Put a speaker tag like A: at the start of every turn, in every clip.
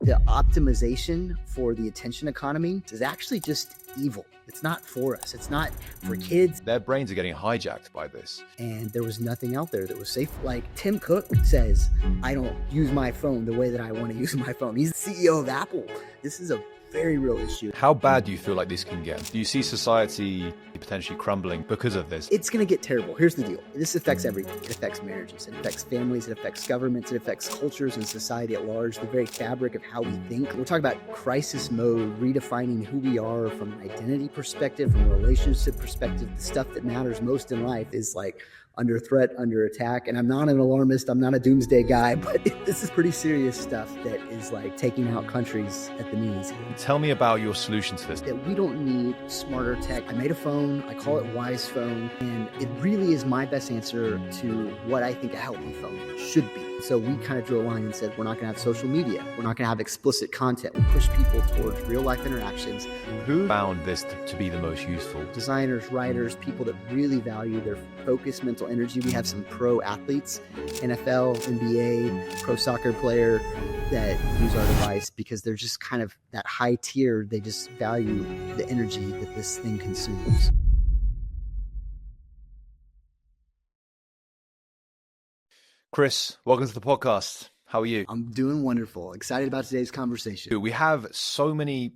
A: the optimization for the attention economy is actually just evil. It's not for us. It's not for kids.
B: Their brains are getting hijacked by this.
A: And there was nothing out there that was safe. Like Tim Cook says, I don't use my phone the way that I want to use my phone. He's the CEO of Apple. This is a very real issue.
B: How bad do you feel like this can get? Do you see society potentially crumbling because of this?
A: It's going to get terrible. Here's the deal. This affects everything. It affects marriages. It affects families. It affects governments. It affects cultures and society at large, the very fabric of how we think. We're talking about crisis mode, redefining who we are from an identity perspective, from a relationship perspective. The stuff that matters most in life is like under threat, under attack. And I'm not an alarmist. I'm not a doomsday guy, but this is pretty serious stuff that is like taking out countries at the knees.
B: Tell me about your solution to this.
A: That we don't need smarter tech. I made a phone. I call it WisePhone. And it really is my best answer to what I think a healthy phone should be. So we kind of drew a line and said, we're not going to have social media. We're not going to have explicit content. We push people towards real life interactions.
B: Who found this to be the most useful?
A: Designers, writers, people that really value their focused mental energy. We have some pro athletes, NFL, NBA, pro soccer player that use our device because they're just kind of that high tier. They just value the energy that this thing consumes.
B: Chris, welcome to the podcast. How are you?
A: I'm doing wonderful. Excited about today's conversation.
B: We have so many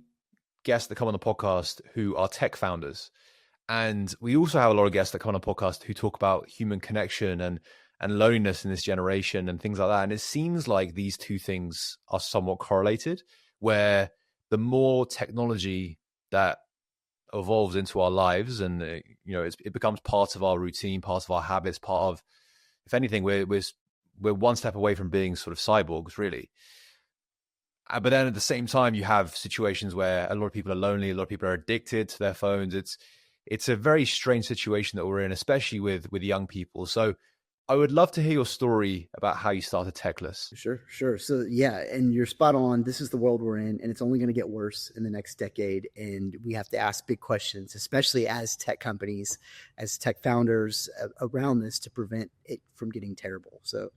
B: guests that come on the podcast who are tech founders. And we also have a lot of guests that come on the podcast who talk about human connection and loneliness in this generation and things like that. And it seems like these two things are somewhat correlated, where the more technology that evolves into our lives and it becomes part of our routine, part of our habits, part of, if anything, we're one step away from being sort of cyborgs, really. But then at the same time, you have situations where a lot of people are lonely, a lot of people are addicted to their phones. It's a very strange situation that we're in, especially with young people. So I would love to hear your story about how you started Techless.
A: Sure. So yeah, and you're spot on. This is the world we're in, and it's only going to get worse in the next decade. And we have to ask big questions, especially as tech companies, as tech founders around this, to prevent it from getting terrible. So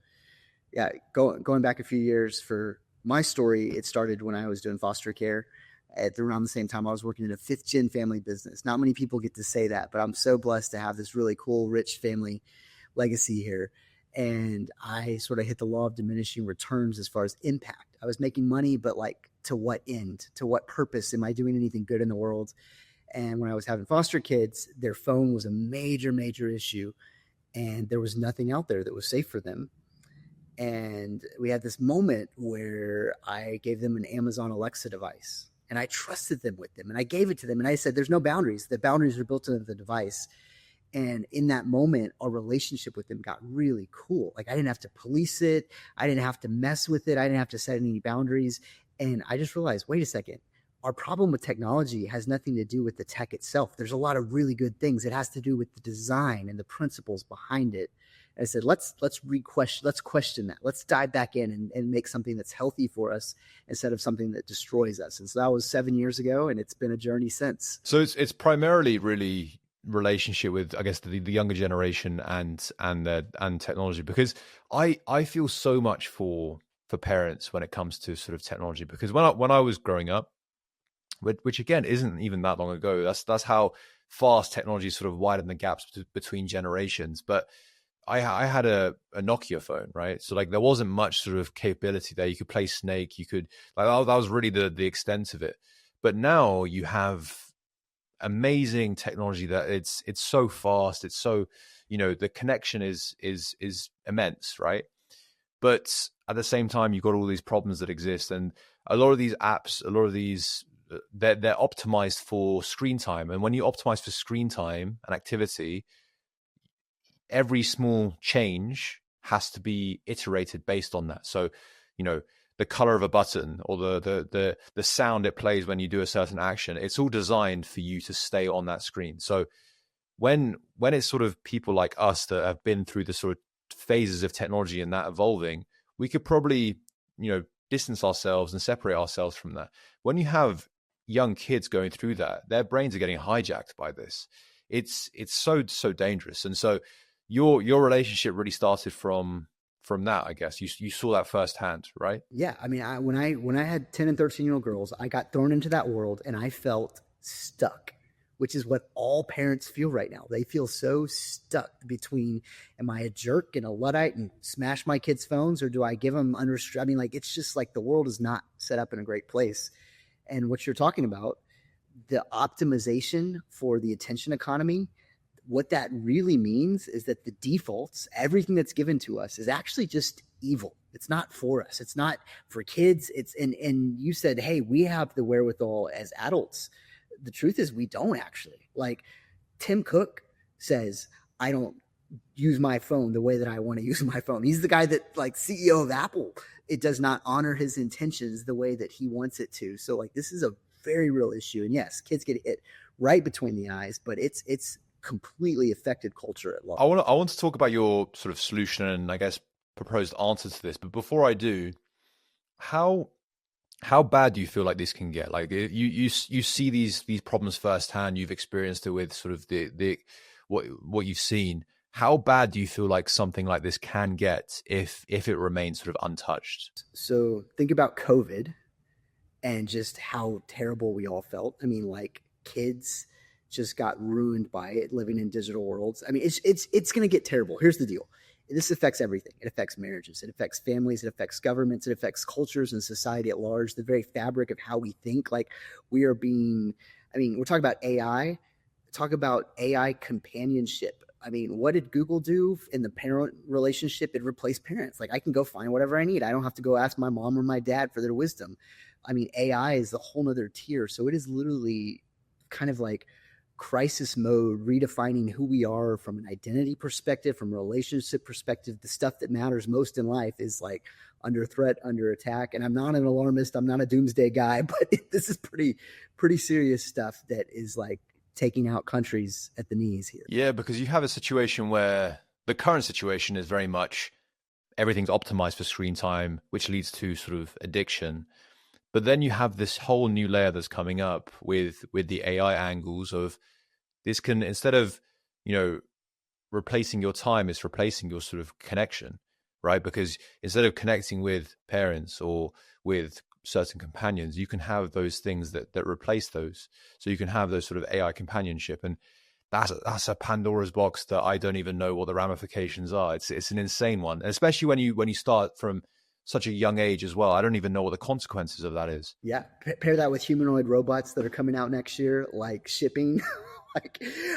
A: yeah, going back a few years for my story, it started when I was doing foster care. At around the same time, I was working in a fifth-gen family business. Not many people get to say that, but I'm so blessed to have this really cool, rich family legacy here. And I sort of hit the law of diminishing returns as far as impact. I was making money, but like, to what end? To what purpose? Am I doing anything good in the world? And when I was having foster kids, their phone was a major, major issue. And there was nothing out there that was safe for them. And we had this moment where I gave them an Amazon Alexa device. And I trusted them with them. And I gave it to them. And I said, there's no boundaries. The boundaries are built into the device. And in that moment, our relationship with them got really cool. Like I didn't have to police it. I didn't have to mess with it. I didn't have to set any boundaries. And I just realized, wait a second, our problem with technology has nothing to do with the tech itself. There's a lot of really good things. It has to do with the design and the principles behind it. And I said, let's question that. Let's dive back in and make something that's healthy for us instead of something that destroys us. And so that was 7 years ago, and it's been a journey since.
B: So it's primarily really relationship with, I guess, the younger generation and technology, because I feel so much for parents when it comes to sort of technology, because when I was growing up, which again isn't even that long ago, that's how fast technology sort of widened the gaps between generations. But I had a Nokia phone, right? So like there wasn't much sort of capability there. You could play Snake, you could, like, that was really the extent of it. But now you have amazing technology that it's so fast, it's so, the connection is immense, right? But at the same time, you've got all these problems that exist, and a lot of these apps, a lot of these they're optimized for screen time. And when you optimize for screen time and activity, every small change has to be iterated based on that. So, the color of a button or the sound it plays when you do a certain action, it's all designed for you to stay on that screen. So when it's sort of people like us that have been through the sort of phases of technology and that evolving, we could probably, distance ourselves and separate ourselves from that. When you have young kids going through that, their brains are getting hijacked by this. It's so dangerous. And so your relationship really started from from that, I guess. You saw that firsthand, right?
A: Yeah, I mean, when I had 10 and 13-year-old girls, I got thrown into that world and I felt stuck, which is what all parents feel right now. They feel so stuck between, am I a jerk and a Luddite and smash my kids' phones, or do I give them unrestricted? I mean, like, it's just like the world is not set up in a great place. And what you're talking about, the optimization for the attention economy, what that really means is that the defaults, everything that's given to us, is actually just evil. It's not for us. It's not for kids. It's and you said, hey, we have the wherewithal as adults. The truth is we don't actually. Like Tim Cook says, I don't use my phone the way that I want to use my phone. He's the guy that, like, CEO of Apple. It does not honor his intentions the way that he wants it to. So like this is a very real issue. And yes, kids get hit right between the eyes, but it's completely affected culture at large.
B: I want to talk about your sort of solution and I guess proposed answer to this. But before I do, how bad do you feel like this can get? Like you see these problems firsthand. You've experienced it with sort of the what you've seen. How bad do you feel like something like this can get if it remains sort of untouched?
A: So think about COVID and just how terrible we all felt. I mean, like kids just got ruined by it living in digital worlds. I mean, it's going to get terrible. Here's the deal. This affects everything. It affects marriages. It affects families. It affects governments. It affects cultures and society at large, the very fabric of how we think. Like we are being, I mean, we're talking about AI. Talk about AI companionship. I mean, what did Google do in the parent relationship? It replaced parents. Like I can go find whatever I need. I don't have to go ask my mom or my dad for their wisdom. I mean, AI is a whole nother tier. So it is literally kind of like crisis mode, redefining who we are from an identity perspective, from a relationship perspective. The stuff that matters most in life is like under threat, under attack. And I'm not an alarmist. I'm not a doomsday guy, but this is pretty serious stuff that is like taking out countries at the knees here.
B: Yeah, because you have a situation where the current situation is very much everything's optimized for screen time, which leads to sort of addiction. But then you have this whole new layer that's coming up with the AI angles of this can, instead of, replacing your time, it's replacing your sort of connection, right? Because instead of connecting with parents or with certain companions, you can have those things that replace those. So you can have those sort of AI companionship. And that's a Pandora's box that I don't even know what the ramifications are. It's an insane one, and especially when you start from such a young age as well. I don't even know what the consequences of that is.
A: Yeah. Pair that with humanoid robots that are coming out next year, like shipping.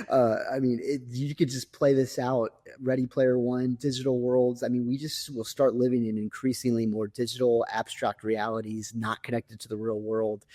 A: I mean, you could just play this out. Ready Player One, digital worlds. I mean, we just will start living in increasingly more digital, abstract realities, not connected to the real world.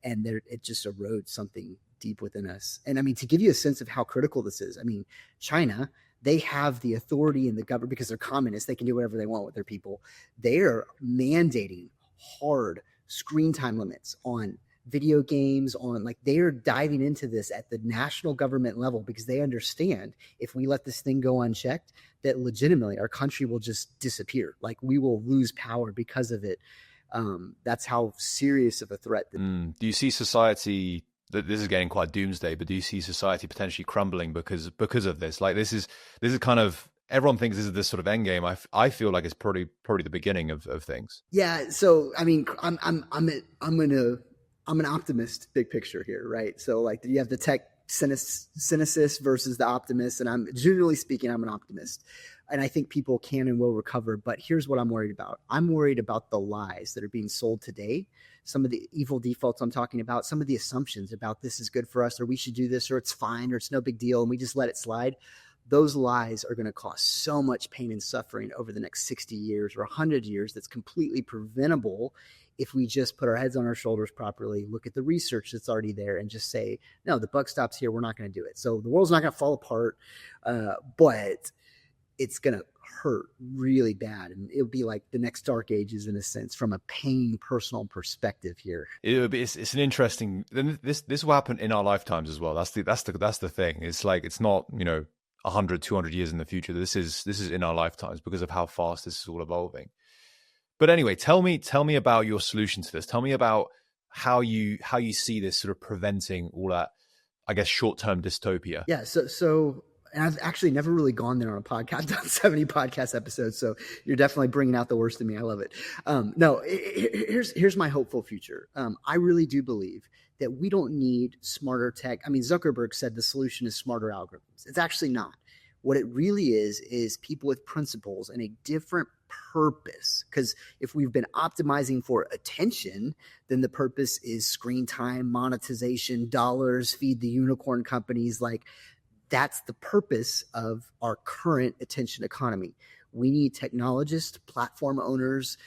A: And it just erodes something deep within us. And I mean, to give you a sense of how critical this is, I mean, China, they have the authority in the government because they're communists. They can do whatever they want with their people. They're mandating hard screen time limits on video games, on like they're diving into this at the national government level because they understand if we let this thing go unchecked, that legitimately our country will just disappear. Like we will lose power because of it. That's how serious of a threat.
B: Do you see society? This is getting quite doomsday, but do you see society potentially crumbling because of this? Like this is kind of, everyone thinks this is this sort of end game. I feel like it's probably the beginning of things.
A: Yeah. So I mean, I'm an optimist, big picture here, right? So like you have the tech cynicist versus the optimist, and I'm generally speaking, I'm an optimist. And I think people can and will recover. But here's what I'm worried about. I'm worried about the lies that are being sold today. Some of the evil defaults I'm talking about, some of the assumptions about this is good for us, or we should do this, or it's fine, or it's no big deal, and we just let it slide. Those lies are going to cause so much pain and suffering over the next 60 years or 100 years that's completely preventable if we just put our heads on our shoulders properly, look at the research that's already there, and just say, no, the buck stops here. We're not going to do it. So the world's not going to fall apart, but it's going to hurt really bad. And it'll be like the next dark ages in a sense from a pain personal perspective here.
B: It's an interesting, this will happen in our lifetimes as well. That's the thing. It's like, it's not, 100, 200 years in the future. This is in our lifetimes because of how fast this is all evolving. But anyway, tell me about your solution to this. Tell me about how you see this sort of preventing all that, I guess, short-term dystopia.
A: Yeah. So And I've actually never really gone there on a podcast. I've done 70 podcast episodes. So you're definitely bringing out the worst in me. I love it. No, here's my hopeful future. I really do believe that we don't need smarter tech. I mean, Zuckerberg said the solution is smarter algorithms. It's actually not. What it really is people with principles and a different purpose. Because if we've been optimizing for attention, then the purpose is screen time, monetization, dollars, feed the unicorn companies. Like, that's the purpose of our current attention economy. We need technologists, platform owners,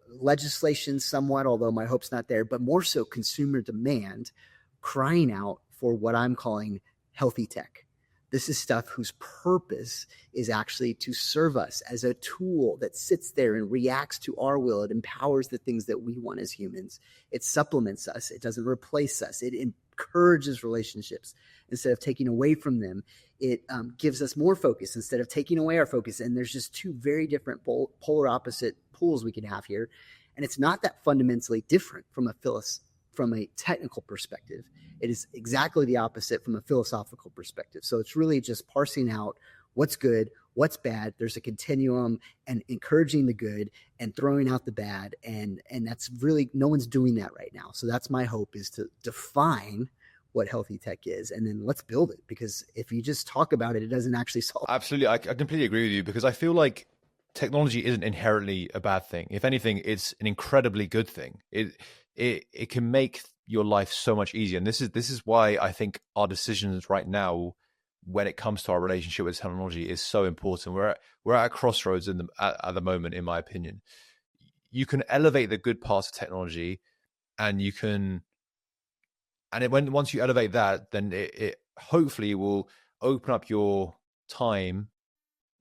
A: legislation somewhat, although my hope's not there, but more so consumer demand crying out for what I'm calling healthy tech. This is stuff whose purpose is actually to serve us as a tool that sits there and reacts to our will. It empowers the things that we want as humans. It supplements us. It doesn't replace us. It encourages relationships instead of taking away from them. It gives us more focus instead of taking away our focus. And there's just two very different polar opposite pools we can have here. And it's not that fundamentally different from a technical perspective. It is exactly the opposite from a philosophical perspective. So it's really just parsing out what's good, what's bad. There's a continuum, and encouraging the good and throwing out the bad. And that's really, no one's doing that right now. So that's my hope, is to define what healthy tech is, and then let's build it. Because if you just talk about it, it doesn't actually solve.
B: Absolutely. I completely agree with you, because I feel like technology isn't inherently a bad thing. If anything, it's an incredibly good thing. It can make your life so much easier. And this is why I think our decisions right now, when it comes to our relationship with technology, is so important. We're at a crossroads at the moment, in my opinion. You can elevate the good parts of technology, and once you elevate that, then it hopefully will open up your time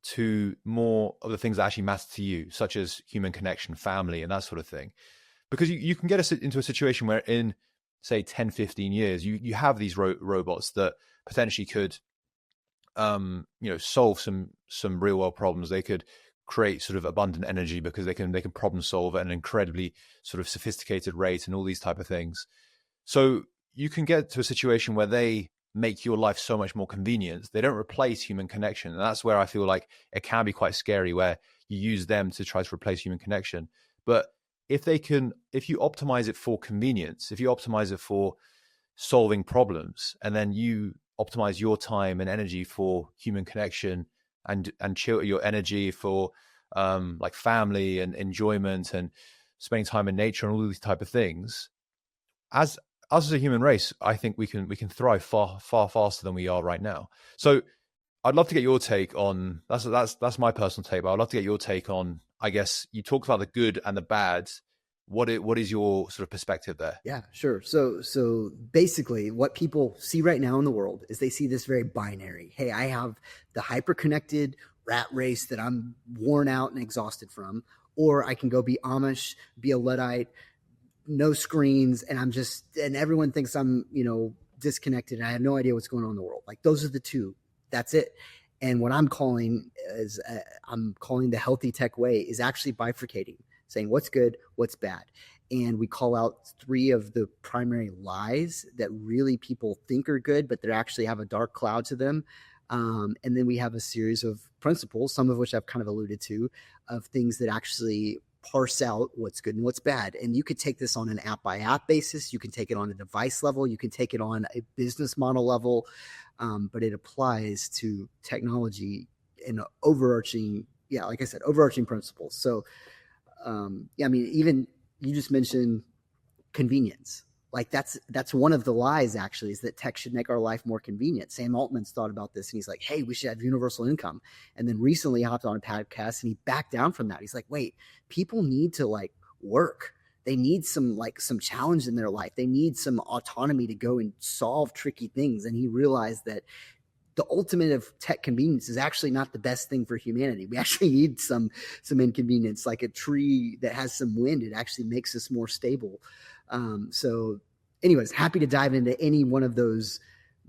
B: to more of the things that actually matter to you, such as human connection, family, and that sort of thing. Because you can get us into a situation where in, say, 10, 15 years, you have these robots that potentially could, solve some real world problems. They could create sort of abundant energy because they can problem solve at an incredibly sort of sophisticated rate and all these type of things. So you can get to a situation where they make your life so much more convenient. They don't replace human connection. And that's where I feel like it can be quite scary, where you use them to try to replace human connection. But if you optimize it for convenience, if you optimize it for solving problems, and then you optimize your time and energy for human connection, and chill your energy for like family and enjoyment and spending time in nature and all these type of things, as us as a human race, I think we can thrive far faster than we are right now. So I'd love to get your take on that's my personal take, but I'd love to get your take on, I guess you talked about the good and the bad. What is your sort of perspective there?
A: Yeah, sure. So basically what people see right now in the world is they see this very binary. Hey, I have the hyper-connected rat race that I'm worn out and exhausted from, or I can go be Amish, be a Luddite, no screens, and everyone thinks I'm, disconnected, and I have no idea what's going on in the world. Like, those are the two. That's it. And what I'm calling the healthy tech way is actually bifurcating, saying what's good, what's bad. And we call out three of the primary lies that really people think are good, but they actually have a dark cloud to them. And then we have a series of principles, some of which I've kind of alluded to, of things that actually parse out what's good and what's bad. And you could take this on an app by app basis. You can take it on a device level. You can take it on a business model level. But it applies to technology in overarching, like I said, overarching principles. So, even you just mentioned convenience. Like that's one of the lies, actually, is that tech should make our life more convenient. Sam Altman's thought about this, and he's like, hey, we should have universal income. And then recently hopped on a podcast and he backed down from that. He's like, wait, people need to work. They need some challenge in their life. They need some autonomy to go and solve tricky things. And he realized that the ultimate of tech convenience is actually not the best thing for humanity. We actually need some inconvenience, like a tree that has some wind. It actually makes us more stable. So anyways, happy to dive into any one of those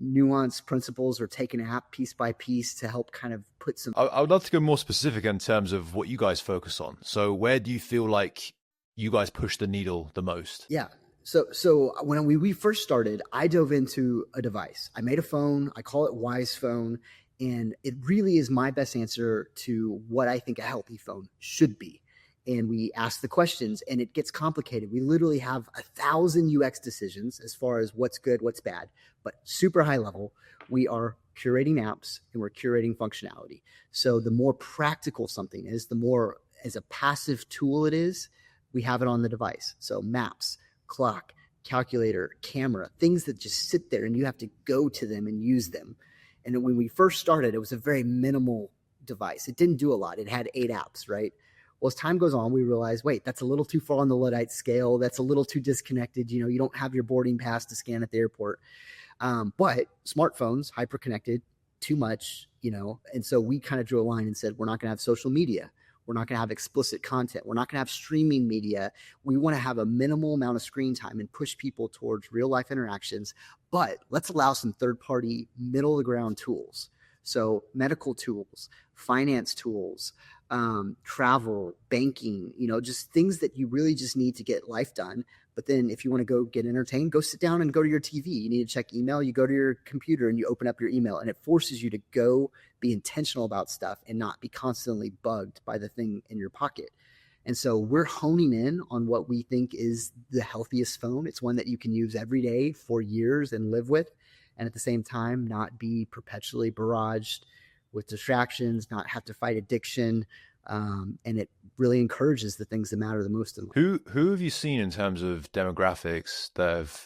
A: nuanced principles or take an app piece by piece to help kind of put some.
B: I would love to go more specific in terms of what you guys focus on. So where do you feel like you guys push the needle the most?
A: Yeah. So when we first started, I dove into a device. I made a phone. I call it WisePhone. And it really is my best answer to what I think a healthy phone should be. And we ask the questions, and it gets complicated. We literally have 1,000 UX decisions as far as what's good, what's bad, but super high level. We are curating apps and we're curating functionality. So the more practical something is, the more as a passive tool it is, we have it on the device. So maps, clock, calculator, camera, things that just sit there and you have to go to them and use them. And when we first started, it was a very minimal device. It didn't do a lot. It had 8 apps, right? Well, as time goes on, we realize, wait, that's a little too far on the Luddite scale. That's a little too disconnected. You don't have your boarding pass to scan at the airport. But smartphones, hyper-connected, too much, and so we kind of drew a line and said, we're not going to have social media. We're not going to have explicit content. We're not going to have streaming media. We want to have a minimal amount of screen time and push people towards real life interactions, but let's allow some third-party middle of the ground tools. So medical tools, finance tools, travel, banking, just things that you really just need to get life done. But then if you want to go get entertained, go sit down and go to your TV. You need to check email, you go to your computer and you open up your email, and it forces you to go be intentional about stuff and not be constantly bugged by the thing in your pocket. And so we're honing in on what we think is the healthiest phone. It's one that you can use every day for years and live with, and at the same time not be perpetually barraged with distractions, not have to fight addiction. And it really encourages the things that matter the most in life.
B: Who have you seen in terms of demographics that have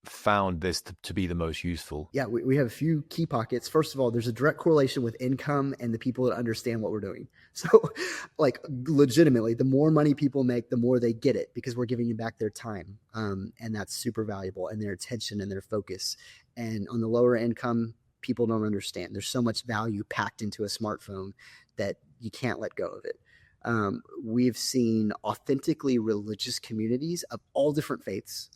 B: found this to be the most useful?
A: Yeah, we have a few key pockets. First of all, there's a direct correlation with income and the people that understand what we're doing. So like legitimately, the more money people make, the more they get it because we're giving you back their time. And that's super valuable, and their attention and their focus. And on the lower income, people don't understand. There's so much value packed into a smartphone that you can't let go of it. We've seen authentically religious communities of all different faiths,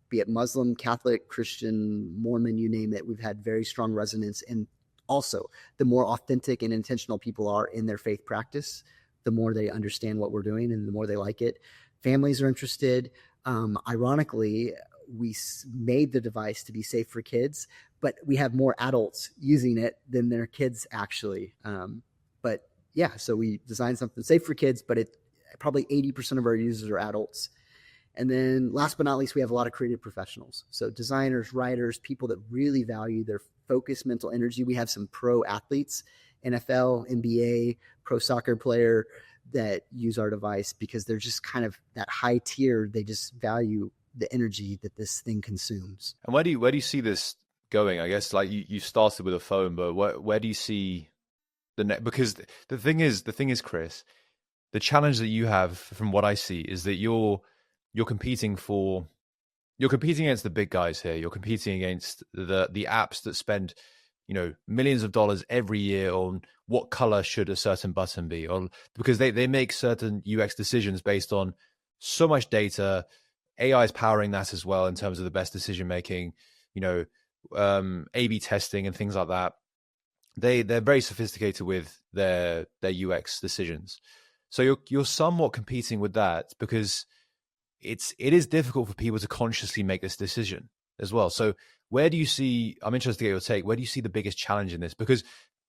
A: be it Muslim, Catholic, Christian, Mormon, you name it. We've had very strong resonance. And also, the more authentic and intentional people are in their faith practice, the more they understand what we're doing and the more they like it. Families are interested. Ironically, we made the device to be safe for kids, but we have more adults using it than their kids actually. But yeah, so we designed something safe for kids, but probably 80% of our users are adults. And then last but not least, we have a lot of creative professionals. So designers, writers, people that really value their focus, mental energy. We have some pro athletes, NFL, NBA, pro soccer player that use our device because they're just kind of that high tier. They just value the energy that this thing consumes.
B: And where do you see this going? I guess like you started with a phone, but where do you see the net? Because the thing is, Chris, the challenge that you have, from what I see, is that you're competing against the big guys here. You're competing against the apps that spend, millions of dollars every year on what color should a certain button be, or because they make certain UX decisions based on so much data. AI is powering that as well in terms of the best decision making, A/B testing and things like that. They're very sophisticated with their UX decisions. So you're somewhat competing with that because it is difficult for people to consciously make this decision as well. So where do you see, I'm interested to get your take, where do you see the biggest challenge in this? Because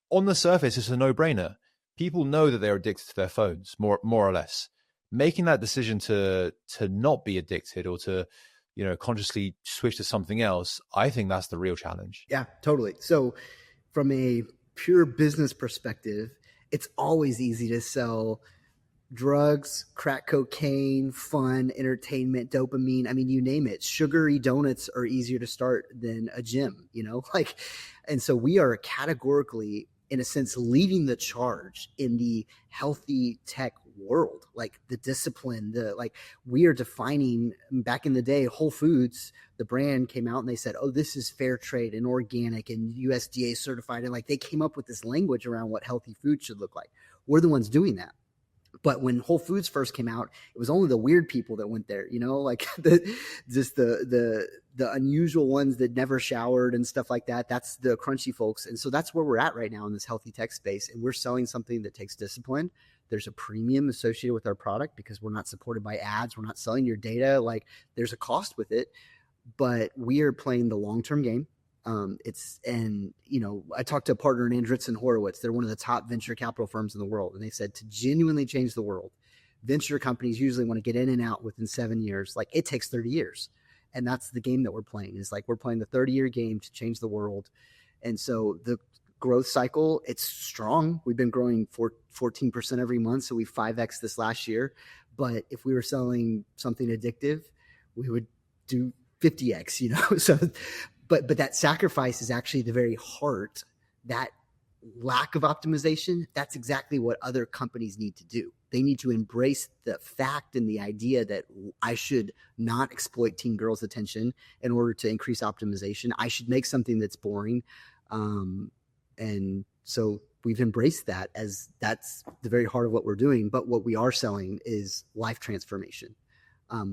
B: on the surface, it's a no-brainer. People know that they're addicted to their phones, more or less. Making that decision to not be addicted or to, consciously switch to something else, I think that's the real challenge.
A: Yeah, totally. So from a pure business perspective, it's always easy to sell drugs, crack cocaine, fun, entertainment, dopamine. I mean, you name it. Sugary donuts are easier to start than a gym, and so we are categorically, in a sense, leading the charge in the healthy tech world, like the discipline, we are defining. Back in the day, Whole Foods, the brand, came out and they said, oh, this is fair trade and organic and USDA certified. And they came up with this language around what healthy food should look like. We're the ones doing that. But when Whole Foods first came out, it was only the weird people that went there, the unusual ones that never showered and stuff like that. That's the crunchy folks. And so that's where we're at right now in this healthy tech space. And we're selling something that takes discipline. There's a premium associated with our product because we're not supported by ads. We're not selling your data. There's a cost with it, but we are playing the long-term game. I talked to a partner in Andreessen Horowitz. They're one of the top venture capital firms in the world. And they said to genuinely change the world, venture companies usually want to get in and out within 7 years. Like it takes 30 years. And that's the game that we're playing. Is like we're playing the 30-year game to change the world. And so the growth cycle, it's strong. We've been growing 14% every month. So we 5x this last year. But if we were selling something addictive, we would do 50x, So but that sacrifice is actually the very heart. That lack of optimization, that's exactly what other companies need to do. They need to embrace the fact and the idea that I should not exploit teen girls' attention in order to increase optimization. I should make something that's boring. And so we've embraced that as that's the very heart of what we're doing. But what we are selling is life transformation.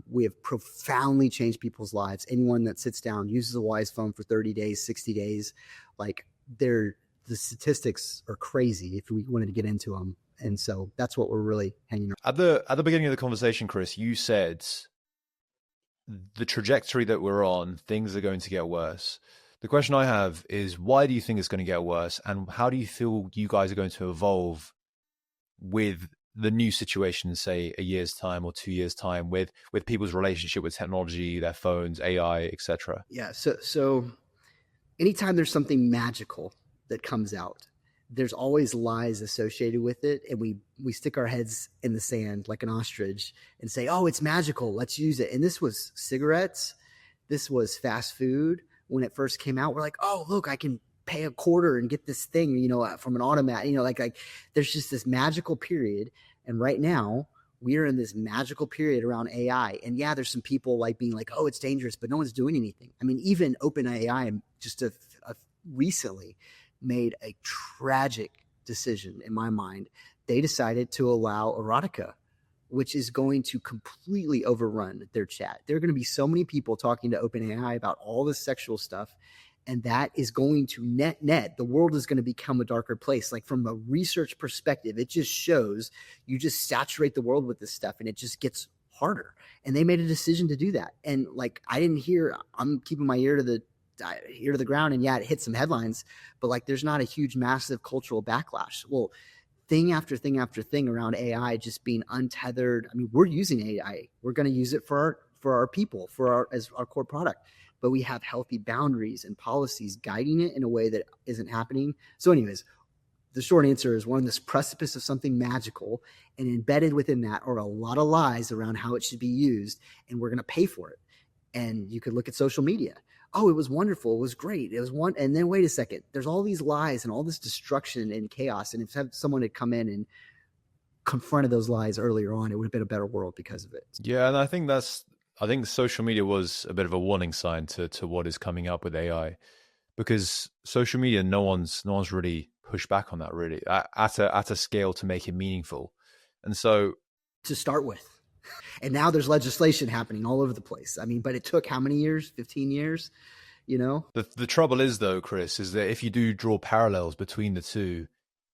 A: We have profoundly changed people's lives. Anyone that sits down, uses a WisePhone for 30 days, 60 days, like the statistics are crazy if we wanted to get into them. And so that's what we're really hanging on.
B: At the beginning of the conversation, Chris, you said the trajectory that we're on, things are going to get worse. The question I have is, why do you think it's going to get worse? And how do you feel you guys are going to evolve with the new situation, say a year's time or 2 years time, with people's relationship with technology, their phones, AI, etc.?
A: Yeah. So anytime there's something magical that comes out, there's always lies associated with it. And we stick our heads in the sand like an ostrich and say, oh, it's magical, let's use it. And this was cigarettes. This was fast food. When it first came out, we're like, oh, look, I can pay a quarter and get this thing, from an automat, like there's just this magical period. And right now we are in this magical period around AI. And yeah, there's some people like being like, oh, it's dangerous, but no one's doing anything. I mean, even OpenAI just recently made a tragic decision in my mind. They decided to allow erotica, which is going to completely overrun their chat. There are going to be so many people talking to OpenAI about all this sexual stuff, and that is going to net, the world is going to become a darker place. Like from a research perspective, it just shows you just saturate the world with this stuff and it just gets harder. And they made a decision to do that. And like, I'm keeping my ear to the ground, and yeah, it hit some headlines, but like there's not a huge, massive cultural backlash. Well, thing after thing after thing around AI just being untethered. I mean, we're using AI. We're going to use it for our people, as our core product. But we have healthy boundaries and policies guiding it in a way that isn't happening. So anyways, the short answer is we're on this precipice of something magical, and embedded within that are a lot of lies around how it should be used, and we're going to pay for it. And you could look at social media. Oh, it was wonderful. It was great. It was one. And then wait a second, there's all these lies and all this destruction and chaos. And if someone had come in and confronted those lies earlier on, it would have been a better world because of it.
B: Yeah. And I think social media was a bit of a warning sign to what is coming up with AI, because social media, no one's really pushed back on that really at a scale to make it meaningful. And so
A: to start with, and now there's legislation happening all over the place. I mean, but it took how many years? 15 years,
B: The trouble is, though, Chris, is that if you do draw parallels between the two,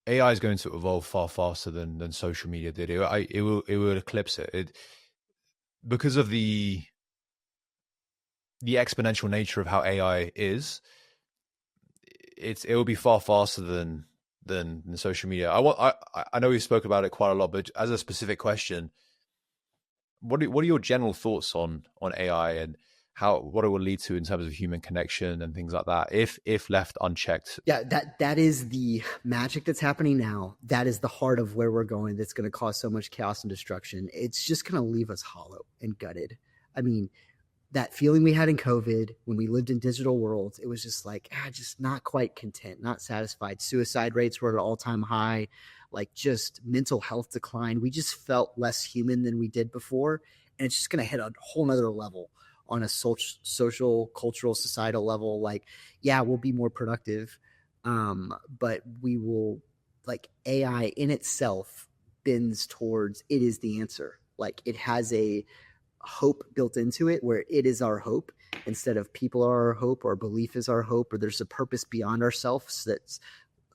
B: AI is going to evolve far faster than social media did. It will eclipse it. Because of the exponential nature of how AI is. It will be far faster than social media. I know we spoke about it quite a lot, but as a specific question, what are your general thoughts on AI and what it will lead to in terms of human connection and things like that if left unchecked?
A: Yeah, that is the magic that's happening now. That is the heart of where we're going. That's going to cause so much chaos and destruction. It's just going to leave us hollow and gutted. I mean, that feeling we had in COVID when we lived in digital worlds, it was just like, just not quite content, not satisfied. Suicide rates were at an all-time high, like just mental health decline. We just felt less human than we did before. And it's just going to hit a whole nother level on a social, cultural, societal level. Like, yeah, we'll be more productive. But we will, like, AI in itself bends towards, it is the answer. Like, it has a hope built into it where it is our hope instead of people are our hope or belief is our hope, or there's a purpose beyond ourselves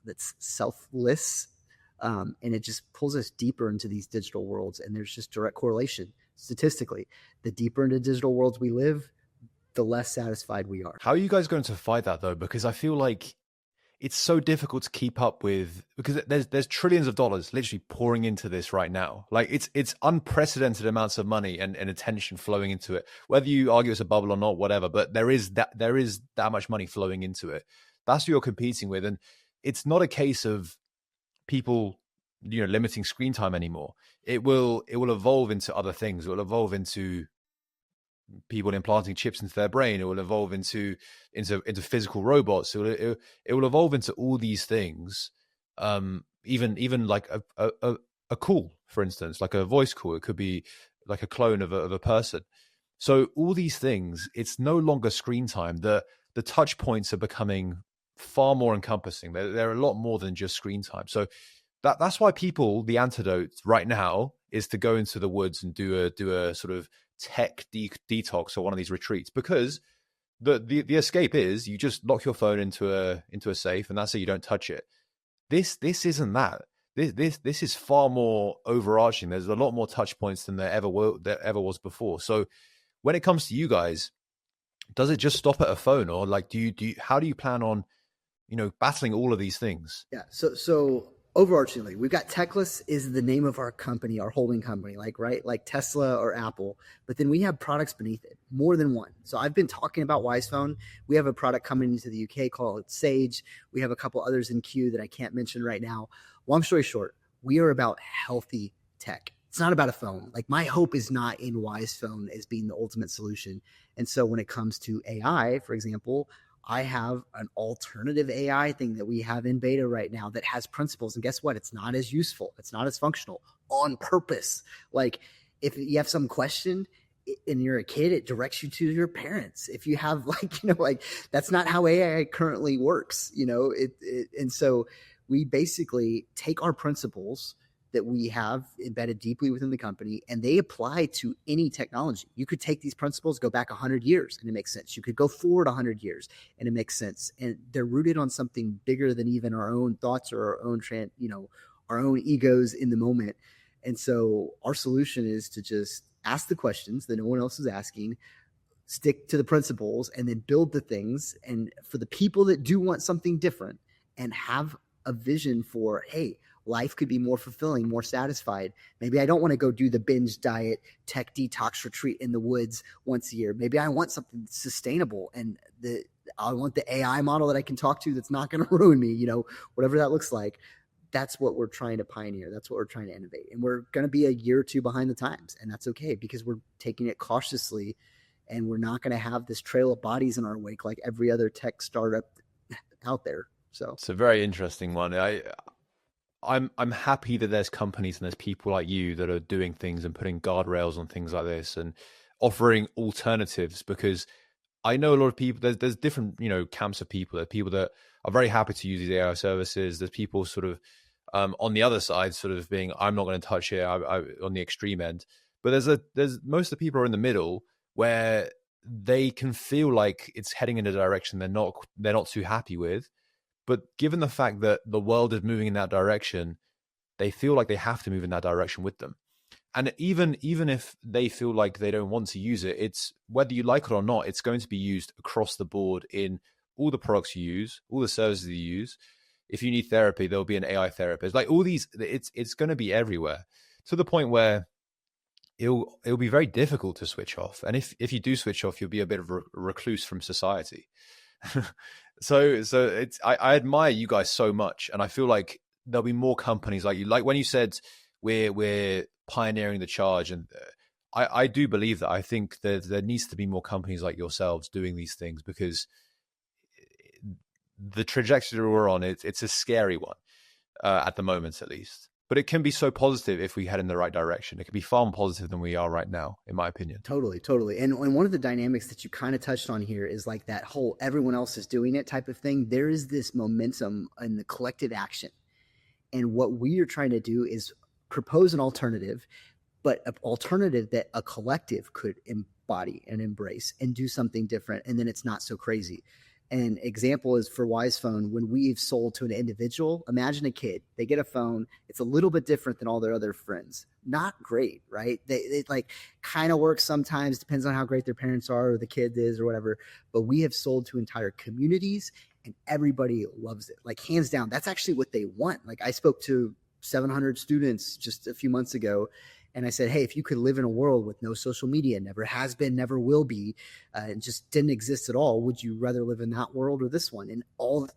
A: that's selfless. And it just pulls us deeper into these digital worlds. And there's just direct correlation statistically. The deeper into digital worlds we live, the less satisfied we are.
B: How are you guys going to fight that though? Because I feel like it's so difficult to keep up with, because there's trillions of dollars literally pouring into this right now. Like it's unprecedented amounts of money and attention flowing into it. Whether you argue it's a bubble or not, whatever, but there is that much money flowing into it. That's what you're competing with. And it's not a case of people, limiting screen time anymore. It will evolve into other things. It will evolve into people implanting chips into their brain. It will evolve into physical robots. It will evolve into all these things. Even like a call, for instance, like a voice call. It could be like a clone of a person. So all these things, it's no longer screen time. The touch points are becoming far more encompassing. They're a lot more than just screen time. So that's why the antidote right now is to go into the woods and do a sort of tech detox or one of these retreats, because the escape is you just lock your phone into a safe, and that's it. You don't touch it. This isn't that. This is far more overarching. There's a lot more touch points than there ever was before. So when it comes to you guys, does it just stop at a phone, or like how do you plan on battling all of these things?
A: Yeah. So overarchingly, we've got Techless is the name of our company, our holding company, like Tesla or Apple. But then we have products beneath it, more than one. So I've been talking about WisePhone. We have a product coming into the UK called Sage. We have a couple others in queue that I can't mention right now. Long story short, we are about healthy tech. It's not about a phone. Like, my hope is not in WisePhone as being the ultimate solution. And so when it comes to AI, for example, I have an alternative AI thing that we have in beta right now that has principles. And guess what? It's not as useful. It's not as functional on purpose. Like, if you have some question and you're a kid, it directs you to your parents. If you have that's not how AI currently works, and so we basically take our principles that we have embedded deeply within the company, and they apply to any technology. You could take these principles, go back 100 years, and it makes sense. You could go forward 100 years, and it makes sense. And they're rooted on something bigger than even our own thoughts or our own egos in the moment. And so our solution is to just ask the questions that no one else is asking, stick to the principles, and then build the things. And for the people that do want something different and have a vision for, hey, life could be more fulfilling, more satisfied. Maybe I don't want to go do the binge diet, tech detox retreat in the woods once a year. Maybe I want something sustainable, and I want the AI model that I can talk to that's not going to ruin me, whatever that looks like. That's what we're trying to pioneer. That's what we're trying to innovate. And we're going to be a year or two behind the times, and that's okay, because we're taking it cautiously, and we're not going to have this trail of bodies in our wake like every other tech startup out there. So
B: it's a very interesting one. I'm happy that there's companies and there's people like you that are doing things and putting guardrails on things like this and offering alternatives, because I know a lot of people, there's different, camps of people. There are people that are very happy to use these AI services. There's people sort of on the other side, sort of being, I'm not going to touch it, on the extreme end. But there's most of the people are in the middle, where they can feel like it's heading in a direction they're not too happy with. But given the fact that the world is moving in that direction, they feel like they have to move in that direction with them. And even if they feel like they don't want to use it, it's whether you like it or not, it's going to be used across the board in all the products you use, all the services you use. If you need therapy, there'll be an AI therapist. Like all these, it's going to be everywhere, to the point where it'll be very difficult to switch off. And if you do switch off, you'll be a bit of a recluse from society. So it's I admire you guys so much, and I feel like there'll be more companies like you. Like when you said we're pioneering the charge, and I do believe that. I think that there needs to be more companies like yourselves doing these things, because the trajectory we're on, it's a scary one at the moment, at least. But it can be so positive if we head in the right direction. It can be far more positive than we are right now, in my opinion.
A: Totally. And one of the dynamics that you kind of touched on here is like that whole everyone else is doing it type of thing. There is this momentum in the collective action. And what we are trying to do is propose an alternative, but an alternative that a collective could embody and embrace and do something different. And then it's not so crazy. An example is for WisePhone, when we've sold to an individual, imagine a kid, they get a phone. It's a little bit different than all their other friends. Not great, right? They like kind of work sometimes, depends on how great their parents are or the kid is or whatever. But we have sold to entire communities and everybody loves it. Like hands down, that's actually what they want. Like I spoke to 700 students just a few months ago. And I said, hey, if you could live in a world with no social media, never has been, never will be, and just didn't exist at all, would you rather live in that world or this one? And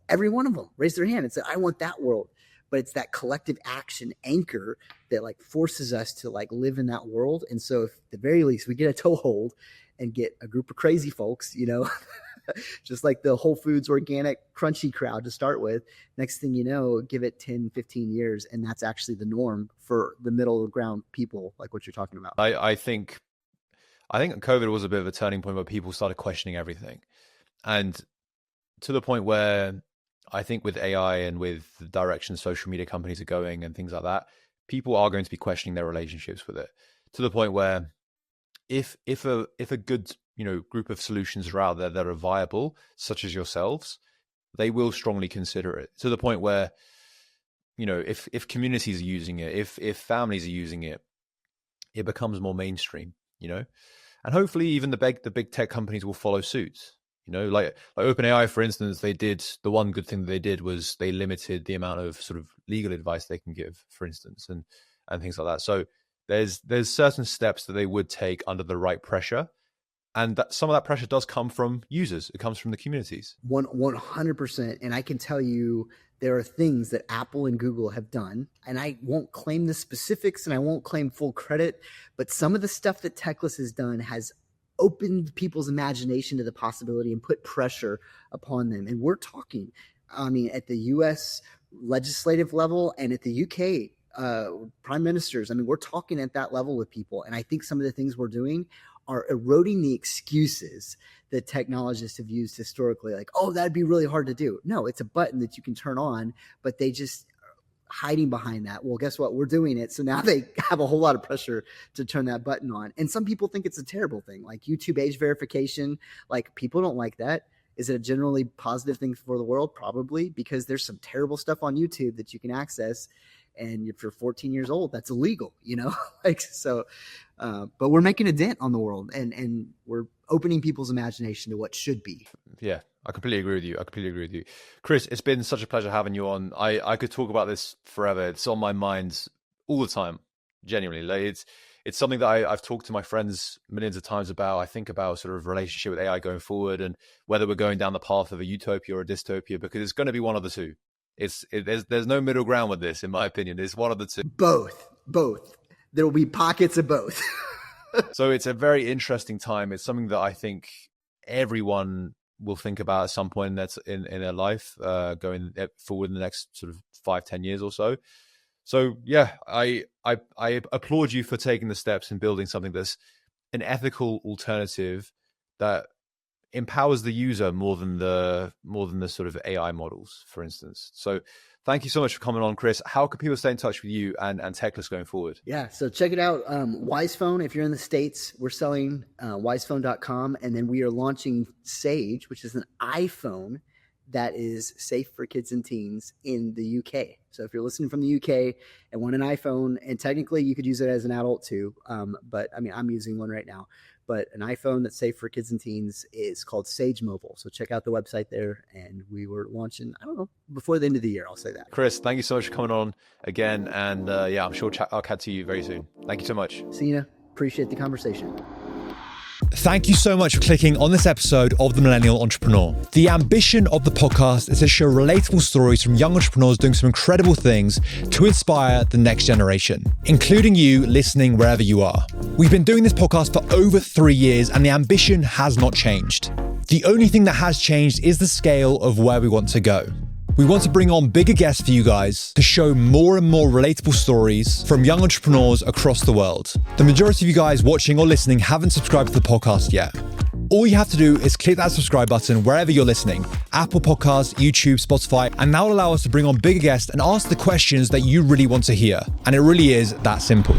A: every one of them raised their hand and said, I want that world. But it's that collective action anchor that like forces us to like live in that world. And so if at the very least we get a toehold and get a group of crazy folks, you know, just like the Whole Foods organic crunchy crowd to start with, next thing you know, give it 10, 15 years. And that's actually the norm for the middle ground people, like what you're talking about.
B: I think COVID was a bit of a turning point where people started questioning everything. And to the point where I think with AI and with the direction social media companies are going and things like that, people are going to be questioning their relationships with it, to the point where if a good, you know, group of solutions are out there that are viable, such as yourselves, they will strongly consider it, to the point where, you know, if communities are using it, if families are using it, it becomes more mainstream, you know, and hopefully even the big tech companies will follow suit. You know, like OpenAI, for instance, the one good thing that they did was they limited the amount of sort of legal advice they can give, for instance, and things like that. So there's certain steps that they would take under the right pressure. And that some of that pressure does come from users. It comes from the communities.
A: 100%. And I can tell you there are things that Apple and Google have done, and I won't claim the specifics and I won't claim full credit, but some of the stuff that Techless has done has opened people's imagination to the possibility and put pressure upon them. And we're talking, I mean, at the US legislative level and at the UK prime ministers. I mean, we're talking at that level with people. And I think some of the things we're doing are eroding the excuses that technologists have used historically. Like, oh, that'd be really hard to do. No, it's a button that you can turn on, but they just hiding behind that. Well, guess what? We're doing it. So now they have a whole lot of pressure to turn that button on. And some people think it's a terrible thing, like YouTube age verification. Like people don't like that. Is it a generally positive thing for the world? Probably, because there's some terrible stuff on YouTube that you can access. And if you're 14 years old, that's illegal, you know, like, so, but we're making a dent on the world and we're opening people's imagination to what should be.
B: Yeah, I completely agree with you. Chris, it's been such a pleasure having you on. I could talk about this forever. It's on my mind all the time, genuinely. Like it's something that I've talked to my friends millions of times about. I think about sort of relationship with AI going forward and whether we're going down the path of a utopia or a dystopia, because it's going to be one of the two. There's no middle ground with this, in my opinion. It's one of the two.
A: Both. There will be pockets of both.
B: So it's a very interesting time. It's something that I think everyone will think about at some point that's in their life, going forward in the next sort of 5-10 years or so. So yeah, I applaud you for taking the steps and building something that's an ethical alternative that empowers the user more than the sort of AI models, for instance. So thank you so much for coming on, Chris. How can people stay in touch with you and Techless going forward?
A: Yeah, so check it out. WisePhone, if you're in the States, we're selling wisephone.com, and then we are launching Sage, which is an iPhone that is safe for kids and teens in the UK. So if you're listening from the UK and want an iPhone, and technically you could use it as an adult too, but I mean, I'm using one right now. But an iPhone that's safe for kids and teens is called Sage Mobile. So check out the website there. And we were launching, I don't know, before the end of the year, I'll say that.
B: Chris, thank you so much for coming on again. And yeah, I'm sure I'll catch you very soon. Thank you so much.
A: See you. Appreciate the conversation.
C: Thank you so much for clicking on this episode of The Millennial Entrepreneur. The ambition of the podcast is to share relatable stories from young entrepreneurs doing some incredible things to inspire the next generation, including you listening wherever you are. We've been doing this podcast for over 3 years and the ambition has not changed. The only thing that has changed is the scale of where we want to go. We want to bring on bigger guests for you guys to show more and more relatable stories from young entrepreneurs across the world. The majority of you guys watching or listening haven't subscribed to the podcast yet. All you have to do is click that subscribe button wherever you're listening, Apple Podcasts, YouTube, Spotify, and that will allow us to bring on bigger guests and ask the questions that you really want to hear. And it really is that simple.